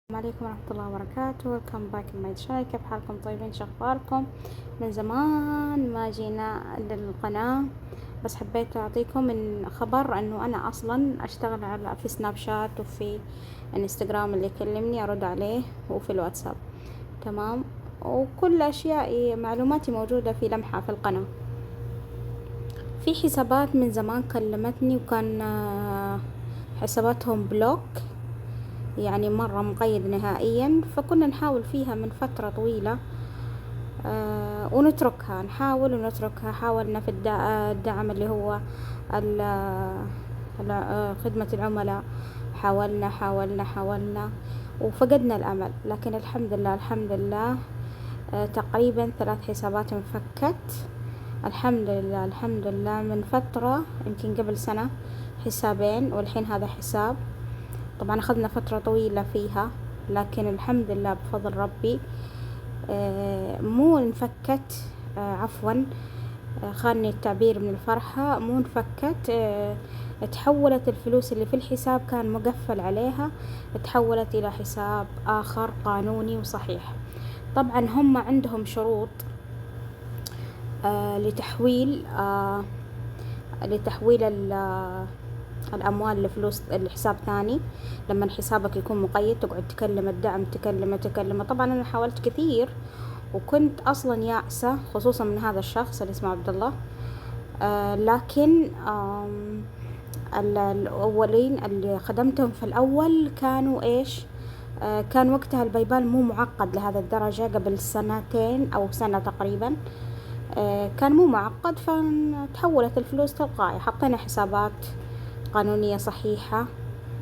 السلام عليكم ورحمة الله وبركاته. ويلكم باك ماي شانل. كيف حالكم؟ طيبين؟ شو اخباركم؟ من زمان ما جينا للقناة، بس حبيت اعطيكم من خبر انه انا اصلا اشتغل في سناب شات وفي انستغرام، اللي يكلمني ارد عليه، وفي الواتساب. تمام، وكل اشيائي معلوماتي موجودة في لمحة في القناة. في حسابات من زمان كلمتني وكان حساباتهم بلوك، يعني مرة مقيد نهائيا، فكنا نحاول فيها من فترة طويلة ونتركها، نحاول ونتركها. حاولنا في الدعم اللي هو خدمة العملاء، حاولنا وفقدنا الأمل. لكن الحمد لله تقريبا 3 حسابات انفكت. الحمد لله من فترة، يمكن قبل سنة حسابين، والحين هذا حساب. طبعا أخذنا فترة طويلة فيها، لكن الحمد لله بفضل ربي مو انفكت، عفوا، خاني التعبير من الفرحة. مو انفكت، تحولت الفلوس اللي في الحساب كان مقفل عليها، تحولت إلى حساب آخر قانوني وصحيح. طبعا هم عندهم شروط لتحويل الأموال لفلوس لحساب ثاني. لما حسابك يكون مقيد تقعد تكلم الدعم، تكلمه. طبعا أنا حاولت كثير، وكنت أصلا يائسة، خصوصا من هذا الشخص اللي اسمه عبد الله. لكن الأولين اللي خدمتهم في الأول كانوا إيش؟ كان وقتها البيبال مو معقد لهذا الدرجة، قبل 2 أو سنة تقريبا. كان مو معقد، فتحولت الفلوس تلقائي. حطينا حسابات قانونية صحيحة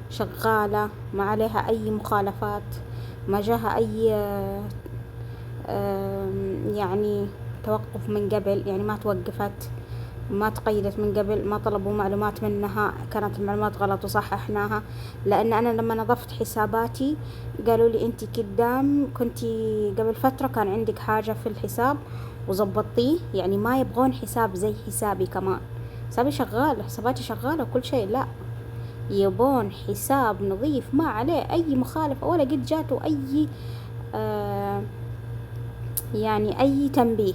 شغالة، ما عليها أي مخالفات، ما جاها أي يعني توقف من قبل، يعني ما توقفت، ما تقيدت من قبل، ما طلبوا معلومات منها كانت المعلومات غلط وصححناها. لأن أنا لما نظفت حساباتي قالوا لي أنتي قدام كنتي قبل فترة كان عندك حاجة في الحساب وزبطيه، يعني ما يبغون حساب زي حسابي. كمان حسابي شغال، حساباتي شغالة وكل شيء، لا، يبون حساب نظيف ما عليه أي مخالفة، ولا قد جاته أي يعني أي تنبيه.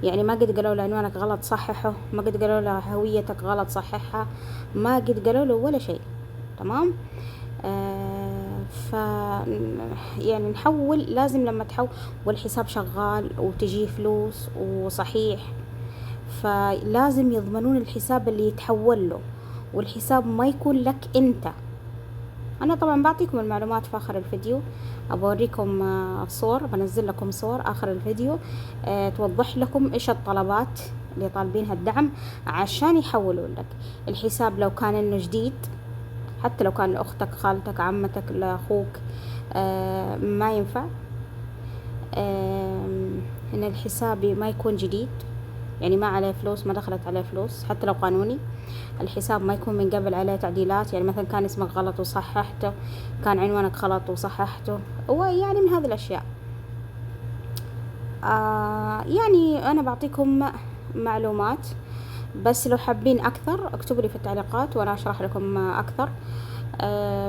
يعني ما قد قالوا له عنوانك غلط صححه، ما قد قالوا له هويتك غلط صححها، ما قد قالوا له ولا شيء. تمام. ف يعني نحول، لازم لما تحول والحساب شغال وتجي فلوس وصحيح، فلازم يضمنون الحساب اللي يتحول له، والحساب ما يكون لك انت. انا طبعا بعطيكم المعلومات في اخر الفيديو، أبوريكم صور، بنزل لكم صور اخر الفيديو توضح لكم ايش الطلبات اللي طالبينها الدعم عشان يحولوا لك الحساب. لو كان انه جديد، حتى لو كان لاختك، خالتك، عمتك، لاخوك، ما ينفع ان الحساب ما يكون جديد، يعني ما عليه فلوس، ما دخلت عليه فلوس، حتى لو قانوني. الحساب ما يكون من قبل عليه تعديلات، يعني مثلا كان اسمك غلط وصححته، كان عنوانك غلط وصححته، ويعني من هذه الأشياء. يعني أنا بعطيكم معلومات، بس لو حابين أكثر اكتبوا لي في التعليقات وأنا أشرح لكم أكثر.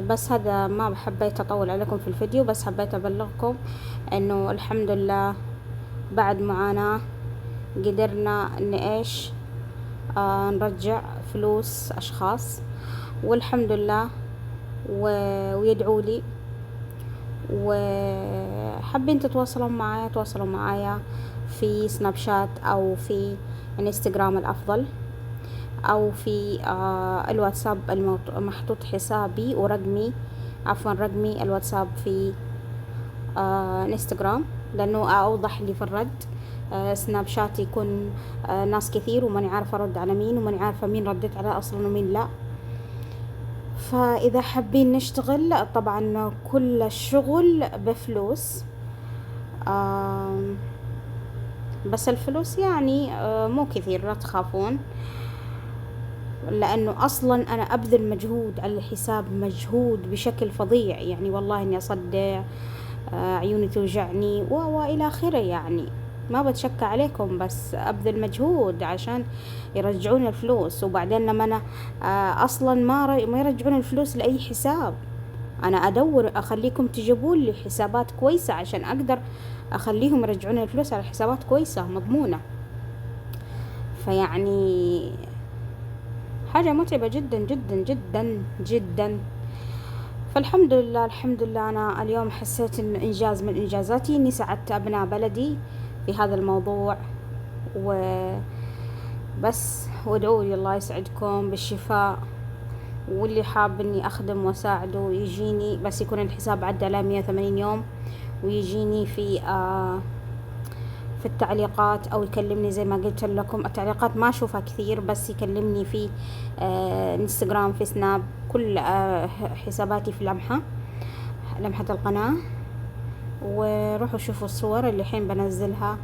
بس هذا ما حبيت أطول عليكم في الفيديو، بس حبيت أبلغكم إنه الحمد لله بعد معاناة قدرنا إن إيش نرجع فلوس أشخاص، والحمد لله. ويدعوا لي، وحابين تتواصلوا معايا، تواصلوا معايا في سناب شات أو في انستغرام الأفضل، أو في الواتساب محطوط حسابي ورقمي، عفوا رقمي الواتساب في انستغرام، لأنه أوضح لي في الرد. سناب شات يكون ناس كثير وماني عارفة أرد على مين، وماني عارفة مين رديت عليه أصلا ومين لا. فإذا حابين نشتغل، طبعا كل الشغل بفلوس، بس الفلوس يعني مو كثير، لا تخافون، لأنه أصلا أنا أبذل مجهود على الحساب، مجهود بشكل فظيع، يعني والله إني أصدع، عيوني توجعني وإلى آخره. يعني ما بتشكى عليكم، بس أبذل مجهود عشان يرجعون الفلوس. وبعدين لما أنا أصلا ما يرجعون الفلوس لأي حساب، أنا أدور أخليكم تجيبون لي حسابات كويسة عشان أقدر أخليهم يرجعون الفلوس على حسابات كويسة مضمونة. فيعني حاجة متعبة جدا جدا جدا جدا. فالحمد لله الحمد لله، أنا اليوم حسيت إنه إنجاز من إنجازاتي إني ساعدت أبناء بلدي في هذا الموضوع. وبس وادعوا لي الله يسعدكم بالشفاء، واللي حاب إني أخدم وأساعده يجيني، بس يكون الحساب عدى على 180 يوم، ويجيني في التعليقات أو يكلمني زي ما قلت لكم. التعليقات ما أشوفها كثير، بس يكلمني في انستغرام، في سناب، كل حساباتي في لمحة القناة. وروحوا شوفوا الصور اللي الحين بنزلها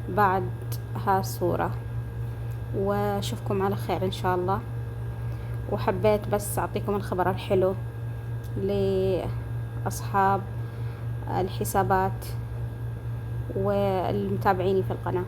بعد هالصورة، واشوفكم على خير إن شاء الله. وحبيت بس أعطيكم الخبر الحلو لأصحاب الحسابات والمتابعين في القناة.